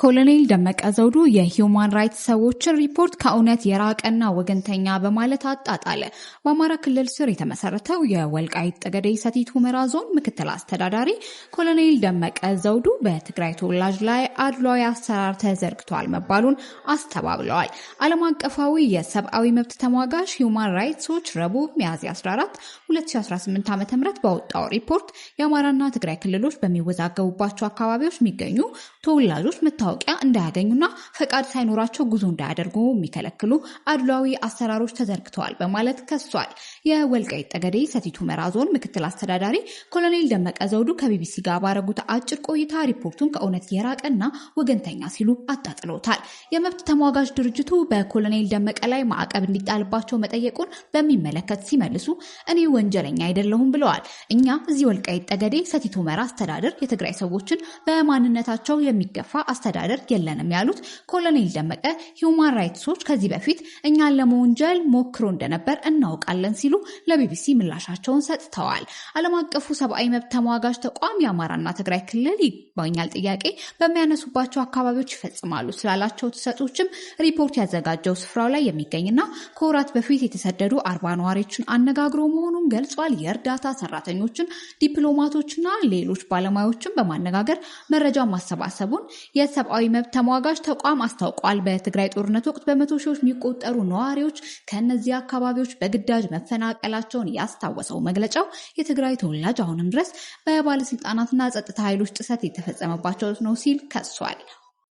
ኮሎኔል ደመቀ ዘውዱ የሂውማን ራይትስ ሰዎችን ሪፖርት ከእውነት የራቀና ወገንተኛ በማለት አጣጣለ። በአማራ ክልል ስር የተመሰረተው የወልቃይት ጠገዴ ሰቲት ሁመራ ዞን ምክትል አስተዳዳሪ ኮሎኔል ደመቀ ዘውዱ በትግራይ ተወላጅ ላይ አድሏዊ አሰራር ተዘርግቷል መባሉን አስተባብለዋል። ዓለም አቀፋዊ የሰብአዊ መብት ተሟጋች ሂውማን ራይትስ ዎች ረቡዕ ሚያዝያ 14 2018 ዓ.ም ባወጣው ሪፖርት የአማራና ትግራይ ክልሎች በሚወዛገቡባቸው አካባቢዎች የሚገኙ ተወላጆች መታወቂያ እንዳያገኙና ፈቃድ ሳይኖራቸው ጉዞ እንዳያደርጉ የሚከለክሉ አድሏዊ አሰራሮች ተዘርግተዋል በማለት ከሷል። የወልቃይት ጠገዴ ሰቲት ሁመራ ዞን ምክትል አስተዳዳሪ ኮሎኔል ደመቀ ዘውዱ ከቢቢሲ ጋር ባረጉት አጭር ቆይታ ሪፖርቱን ከእውነት የራቀና ወገንተኛ ሲሉ አጣጥለውታል። የመብት ተሟጋች ድርጅቱ በኮሎኔል ደመቀ ላይ ማዕቀብ እንዲጣልባቸው መጠየቁን በሚመለከት ሲመልሱ እኔ ወንጀለኛ አይደለሁም ብለዋል። እኛ እዚህ ወልቃይት ጠገዴ ሰቲት ሁመራ አስተዳደር የትግራይ ሰዎችን በማንነታቸው የሚገፋ አስተዳደር የለንም ያሉት ኮሎኔል ደመቀ ሂውማን ራይትስ ዎች ከዚህ በፊት እኛን ለመወንጀል ሞክሮ እንደነበር እናውቃለን ሲሉ ለቢቢሲ ምላሻቸውን ሰጥተዋል። ዓለም አቀፉ ሰብአዊ መብት ተሟጋች ተቋም የአማራና ትግራይ ክልል ይግባኛል ጥያቄ በሚያነሱባቸው አካባቢዎች ይፈጽማሉ ስላላቸው ጥሰቶችም ሪፖርት ያዘጋጀው ስፍራው ላይ የሚገኝና ከወራት በፊት የተሰደዱ 40 ነዋሪዎችን አነጋግሮ መሆኑን ገልጿል። የእርዳታ ሰራተኞችን፣ ዲፕሎማቶችና ሌሎች ባለሙያዎችን በማነጋገር መረጃ ማሰባሰቡን የሰብአዊ መብት ተሟጋች ተቋም አስታውቋል። በትግራይ ጦርነት ወቅት በመቶ ሺዎች የሚቆጠሩ ነዋሪዎች ከእነዚህ አካባቢዎች በግዳጅ መፈናቀላቸውን ያስታወሰው መግለጫው የትግራይ ተወላጅ አሁንም ድረስ በባለስልጣናትና ጸጥታ ኃይሎች ጥሰት የተፈጸመባቸው ነው ሲል ከሷል።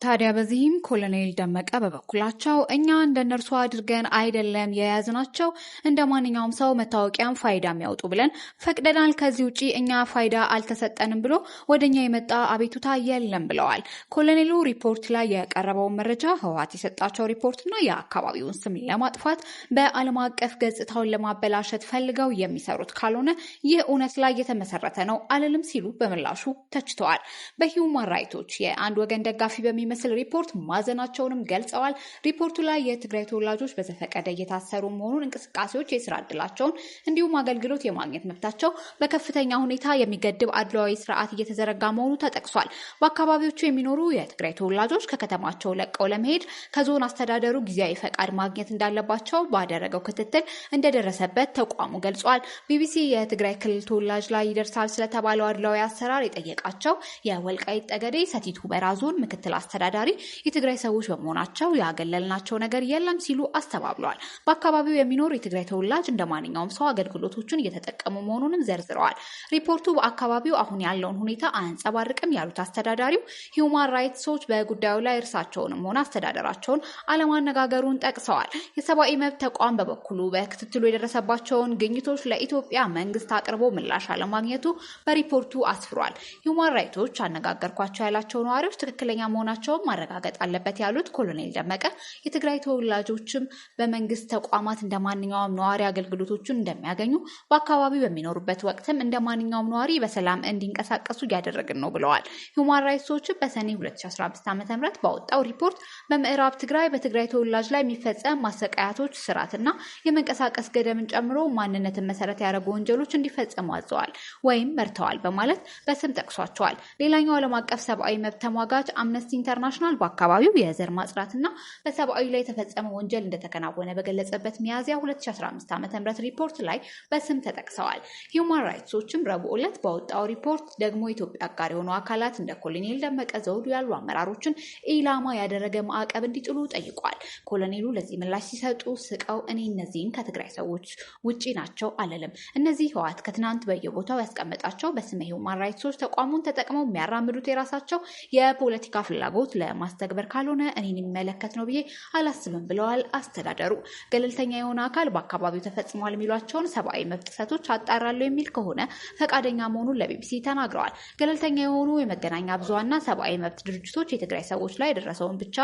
ታዲያ በዚህም ኮሎኔል ደመቀ በበኩላቸው እኛ እንደነርሱ አድርገን አይደለም የያዝናቸው፣ እንደ ማንኛውም ሰው መታወቂያም ፋይዳ የሚያወጡ ብለን ፈቅደናል። ከዚህ ውጪ እኛ ፋይዳ አልተሰጠንም ብሎ ወደኛ የመጣ አቤቱታ የለም ብለዋል። ኮሎኔሉ ሪፖርት ላይ የቀረበውን መረጃ ህወሓት የሰጣቸው ሪፖርትና የአካባቢውን ስም ለማጥፋት በዓለም አቀፍ ገጽታውን ለማበላሸት ፈልገው የሚሰሩት ካልሆነ ይህ እውነት ላይ የተመሰረተ ነው አልልም ሲሉ በምላሹ ተችተዋል። በሂውማን ራይቶች የአንድ ወገን ደጋፊ መስል ሪፖርት ማዘናቸውንም ገልጸዋል። ሪፖርቱ ላይ የትግራይ ተወላጆች በዘፈቀደ እየታሰሩ መሆኑን፣ እንቅስቃሴዎች የስራ ዕድላቸውን እንዲሁም አገልግሎት የማግኘት መብታቸው በከፍተኛ ሁኔታ የሚገድብ አድሏዊ ስርዓት እየተዘረጋ መሆኑ ተጠቅሷል። በአካባቢዎቹ የሚኖሩ የትግራይ ተወላጆች ከከተማቸው ለቀው ለመሄድ ከዞን አስተዳደሩ ጊዜያዊ ፈቃድ ማግኘት እንዳለባቸው ባደረገው ክትትል እንደደረሰበት ተቋሙ ገልጿል። ቢቢሲ የትግራይ ክልል ተወላጅ ላይ ይደርሳል ስለተባለው አድሏዊ አሰራር የጠየቃቸው የወልቃይት ጠገዴ ሰቲት ሁመራ ዞን ምክትል አስተዳዳሪ የትግራይ ሰዎች በመሆናቸው ያገለልናቸው ነገር የለም ሲሉ አስተባብለዋል። በአካባቢው የሚኖር የትግራይ ተወላጅ እንደ ማንኛውም ሰው አገልግሎቶችን እየተጠቀሙ መሆኑንም ዘርዝረዋል። ሪፖርቱ በአካባቢው አሁን ያለውን ሁኔታ አያንጸባርቅም ያሉት አስተዳዳሪው ሂውማን ራይትስ ዎች በጉዳዩ ላይ እርሳቸውንም ሆነ አስተዳደራቸውን አለማነጋገሩን ጠቅሰዋል። የሰብአዊ መብት ተቋም በበኩሉ በክትትሉ የደረሰባቸውን ግኝቶች ለኢትዮጵያ መንግስት አቅርቦ ምላሽ አለማግኘቱ በሪፖርቱ አስፍሯል። ሂውማን ራይትስ ዎች አነጋገርኳቸው ያላቸው ነዋሪዎች ትክክለኛ መሆናቸውን ማረጋገጥ አለበት ያሉት ኮሎኔል ደመቀ የትግራይ ተወላጆችም በመንግስት ተቋማት እንደ ማንኛውም ነዋሪ አገልግሎቶችን እንደሚያገኙ፣ በአካባቢው በሚኖሩበት ወቅትም እንደ ማንኛውም ነዋሪ በሰላም እንዲንቀሳቀሱ እያደረግን ነው ብለዋል። ሂውማን ራይትስ ዎች በሰኔ 2015 ዓ.ም ባወጣው ሪፖርት በምዕራብ ትግራይ በትግራይ ተወላጅ ላይ የሚፈጸም ማሰቃያቶች፣ ስርዓትና የመንቀሳቀስ ገደብን ጨምሮ ማንነትን መሰረት ያደረጉ ወንጀሎች እንዲፈጸሙ አዘዋል ወይም መርተዋል በማለት በስም ጠቅሷቸዋል። ሌላኛው ዓለም አቀፍ ሰብአዊ መብት ተሟጋች አምነስቲ ኢንተርናሽናል በአካባቢው የዘር ማጽዳትና በሰብአዊ ላይ የተፈጸመ ወንጀል እንደተከናወነ በገለጸበት ሚያዝያ 2015 ዓ.ም ሪፖርት ላይ በስም ተጠቅሰዋል። ሂውማን ራይትስ ዎችም ረቡዕ ዕለት ባወጣው ሪፖርት ደግሞ ኢትዮጵያ አጋር የሆኑ አካላት እንደ ኮሎኔል ደመቀ ዘውዱ ያሉ አመራሮችን ኢላማ ያደረገ ማዕቀብ እንዲጥሉ ጠይቋል። ኮሎኔሉ ለዚህ ምላሽ ሲሰጡ ስቀው እኔ እነዚህን ከትግራይ ሰዎች ውጪ ናቸው አለልም። እነዚህ ህወሓት ከትናንት በየቦታው ያስቀመጣቸው በስመ ሂውማን ራይትስ ዎች ተቋሙን ተጠቅመው የሚያራምዱት የራሳቸው የፖለቲካ ፍላጎት ለማስተግበር ካልሆነ እኔን የሚመለከት ነው ብዬ አላስብም ብለዋል። አስተዳደሩ ገለልተኛ የሆነ አካል በአካባቢው ተፈጽሟል የሚሏቸውን ሰብአዊ መብት ጥሰቶች አጣራለሁ የሚል ከሆነ ፈቃደኛ መሆኑን ለቢቢሲ ተናግረዋል። ገለልተኛ የሆኑ የመገናኛ ብዙሃንና ሰብአዊ መብት ድርጅቶች የትግራይ ሰዎች ላይ የደረሰውን ብቻ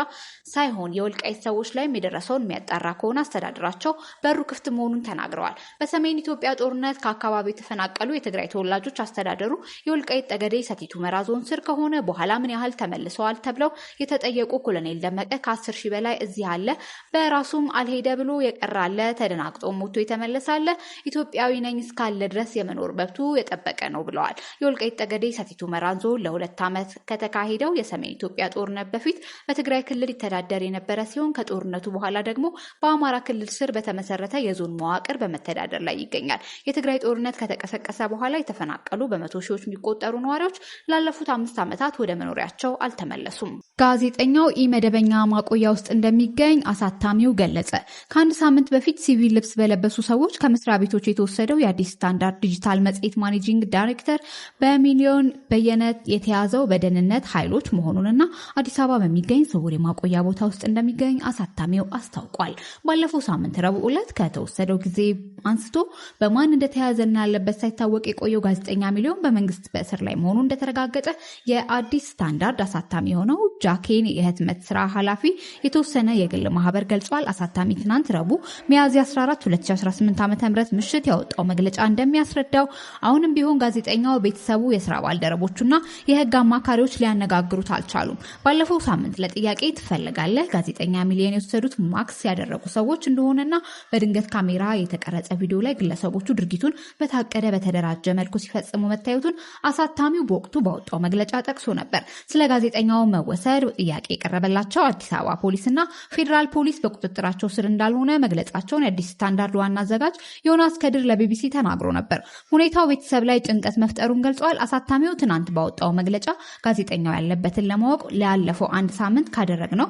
ሳይሆን የወልቃይት ሰዎች ላይም የደረሰውን የሚያጣራ ከሆነ አስተዳደራቸው በሩ ክፍት መሆኑን ተናግረዋል። በሰሜን ኢትዮጵያ ጦርነት ከአካባቢው የተፈናቀሉ የትግራይ ተወላጆች አስተዳደሩ የወልቃይት ጠገዴ ሰቲት ሁመራ ዞን ስር ከሆነ በኋላ ምን ያህል ተመልሰዋል ተብለው የተጠየቁ ኮሎኔል ደመቀ ከ10 ሺህ በላይ እዚህ አለ፣ በራሱም አልሄደ ብሎ የቀራለ፣ ተደናግጦ ሞቶ የተመለሳለ፣ ኢትዮጵያዊ ነኝ እስካለ ድረስ የመኖር መብቱ የጠበቀ ነው ብለዋል። የወልቃይት ጠገዴ ሰቲት ሁመራ ዞን ለ2 ዓመት ከተካሄደው የሰሜን ኢትዮጵያ ጦርነት በፊት በትግራይ ክልል ይተዳደር የነበረ ሲሆን ከጦርነቱ በኋላ ደግሞ በአማራ ክልል ስር በተመሰረተ የዞን መዋቅር በመተዳደር ላይ ይገኛል። የትግራይ ጦርነት ከተቀሰቀሰ በኋላ የተፈናቀሉ በመቶ ሺዎች የሚቆጠሩ ነዋሪዎች ላለፉት 5 ዓመታት ወደ መኖሪያቸው አልተመለሱም። ጋዜጠኛው ኢመደበኛ ማቆያ ውስጥ እንደሚገኝ አሳታሚው ገለጸ። ከአንድ ሳምንት በፊት ሲቪል ልብስ በለበሱ ሰዎች ከመስሪያ ቤቶች የተወሰደው የአዲስ ስታንዳርድ ዲጂታል መጽሔት ማኔጂንግ ዳይሬክተር በሚሊዮን በየነ የተያዘው በደህንነት ኃይሎች መሆኑንና አዲስ አበባ በሚገኝ ስውር የማቆያ ቦታ ውስጥ እንደሚገኝ አሳታሚው አስታውቋል። ባለፈው ሳምንት ረቡዕ ዕለት ከተወሰደው ጊዜ አንስቶ በማን እንደተያዘና ያለበት ሳይታወቅ የቆየው ጋዜጠኛ ሚሊዮን በመንግስት በእስር ላይ መሆኑ እንደተረጋገጠ የአዲስ ስታንዳርድ አሳታሚ የሆነው ጃኬን የህትመት ስራ ኃላፊ የተወሰነ የግል ማህበር ገልጿል። አሳታሚ ትናንት ረቡዕ ሚያዝያ 14 2018 ዓ.ም ምሽት ያወጣው መግለጫ እንደሚያስረዳው አሁንም ቢሆን ጋዜጠኛው ቤተሰቡ፣ የስራ ባልደረቦቹና የህግ አማካሪዎች ሊያነጋግሩት አልቻሉም። ባለፈው ሳምንት ለጥያቄ ትፈልጋለህ ጋዜጠኛ ሚሊዮን የወሰዱት ማክስ ያደረጉ ሰዎች እንደሆነና በድንገት ካሜራ የተቀረጸ ቪዲዮ ላይ ግለሰቦቹ ድርጊቱን በታቀደ በተደራጀ መልኩ ሲፈጽሙ መታየቱን አሳታሚው በወቅቱ ባወጣው መግለጫ ጠቅሶ ነበር። ስለ ጋዜጠኛው መወሰድ ጥያቄ የቀረበላቸው አዲስ አበባ ፖሊስና ፌዴራል ፖሊስ በቁጥጥራቸው ስር እንዳልሆነ መግለጻቸውን የአዲስ ስታንዳርድ ዋና አዘጋጅ ዮናስ ከድር ለቢቢሲ ተናግሮ ነበር። ሁኔታው ቤተሰብ ላይ ጭንቀት መፍጠሩን ገልጿል። አሳታሚው ትናንት ባወጣው መግለጫ ጋዜጠኛው ያለበትን ለማወቅ ላለፈው 1 ሳምንት ካደረግነው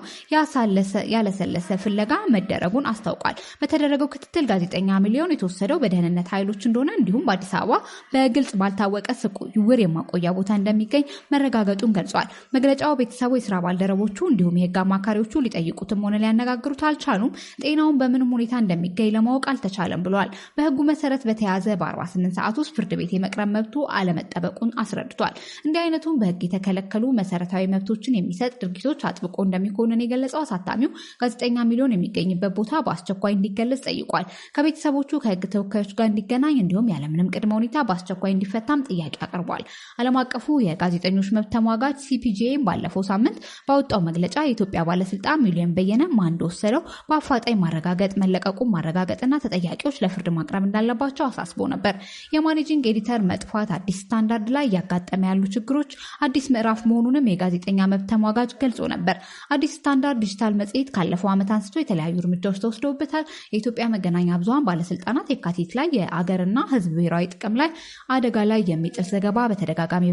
ያለሰለሰ ፍለጋ መደረጉን አስታውቋል። በተደረገው ክትትል ጋዜጠኛ ሚሊዮን የተወሰደው በደህንነት ኃይሎች እንደሆነ እንዲሁም በአዲስ አበባ በግልጽ ባልታወቀ ስውር የማቆያ ቦታ እንደሚገኝ መረጋገጡን ገልጿል። መግለጫው ቤተሰቡ፣ የስራ ባልደረቦቹ እንዲሁም የህግ አማካሪዎቹ ሊጠይቁትም ሆነ ሊያነጋግሩት አልቻሉም። ጤናውን በምንም ሁኔታ እንደሚገኝ ለማወቅ አልተቻለም ብለዋል። በህጉ መሰረት በተያዘ በ48 ሰዓት ውስጥ ፍርድ ቤት የመቅረብ መብቱ አለመጠበቁን አስረድቷል። እንዲህ አይነቱም በህግ የተከለከሉ መሰረታዊ መብቶችን የሚሰጥ ድርጊቶች አጥብቆ እንደሚኮንን የገለጸው አሳታሚው ጋዜጠኛ ሚሊዮን የሚገኝበት ቦታ በአስቸኳይ እንዲገለጽ ጠይቋል። ከቤተሰቦቹ ከህግ ተወካዮች ጋር እንዲገናኝ እንዲሁም ያለምንም ቅድመ ሁኔታ በአስቸኳይ እንዲፈታም ጥያቄ አቅርቧል። ዓለም አቀፉ የጋዜጠኞች መብት ተሟጋች ሲፒጄ ባለፈው ሳምንት ባወጣው መግለጫ የኢትዮጵያ ባለስልጣን ሚሊዮን በየነ ማን እንደወሰደው በአፋጣኝ ማረጋገጥ፣ መለቀቁን ማረጋገጥና ተጠያቂዎች ለፍርድ ማቅረብ እንዳለባቸው አሳስቦ ነበር። የማኔጂንግ ኤዲተር መጥፋት አዲስ ስታንዳርድ ላይ እያጋጠመ ያሉ ችግሮች አዲስ ምዕራፍ መሆኑንም የጋዜጠኛ መብት ተሟጋች ገልጾ ነበር። አዲስ ስታንዳርድ ዲጂታል መጽሔት ካለፈው ዓመት አንስቶ የተለያዩ እርምጃዎች ተወስደውበታል። የኢትዮጵያ መገናኛ ብዙሃን ባለስልጣናት የካቲት ላይ የአገርና ህዝብ ብሔራዊ ጥቅም ላይ አደጋ ላይ የሚጥል ዘገባ በተደጋጋሚ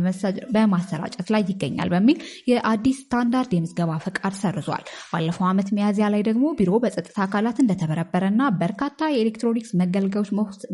በማሰራጨት ላይ ይገኛል በሚል የአዲስ ስታንዳርድ የምዝገባ ፈቃድ ሰርዟል። ባለፈው ዓመት ሚያዝያ ላይ ደግሞ ቢሮ በጸጥታ አካላት እንደተበረበረና በርካታ የኤሌክትሮኒክስ መገልገያዎች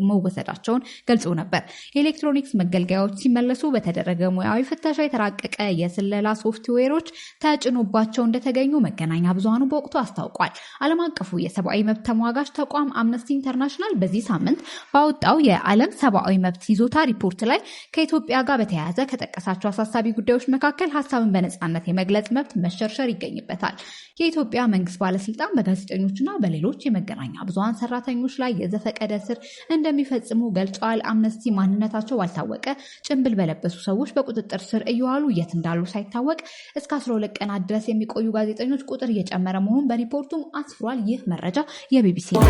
መወሰዳቸውን ገልጾ ነበር። የኤሌክትሮኒክስ መገልገያዎች ሲመለሱ በተደረገ ሙያዊ ፍተሻ የተራቀቀ የስለላ ሶፍትዌሮች ተጭኖባቸው እንደተገኙ መገናኛ ብዙሃኑ በወቅቱ አስታውቋል። ዓለም አቀፉ የሰብአዊ መብት ተሟጋች ተቋም አምነስቲ ኢንተርናሽናል በዚህ ሳምንት ባወጣው የዓለም ሰብአዊ መብት ይዞታ ሪፖርት ላይ ከኢትዮጵያ ጋር በተያያዘ ከጠቀሳቸው አሳሳቢ ጉዳዮች መካከል ሀሳብን በነጻነት የመግለጽ መብት መሸርሸር ይገኝበታል። የኢትዮጵያ መንግስት ባለስልጣን በጋዜጠኞችና በሌሎች የመገናኛ ብዙሃን ሰራተኞች ላይ የዘፈቀደ እስር እንደሚፈጽሙ ገልጸዋል። አምነስቲ ማንነታቸው ባልታወቀ ጭንብል በለበሱ ሰዎች በቁጥጥር ስር እየዋሉ የት እንዳሉ ሳይታወቅ እስከ 12 ቀናት ድረስ የሚቆዩ ጋዜጠኞች ቁጥር እየጨመረ መሆኑን በሪፖርቱም አስፍሯል። ይህ መረጃ የቢቢሲ ነው።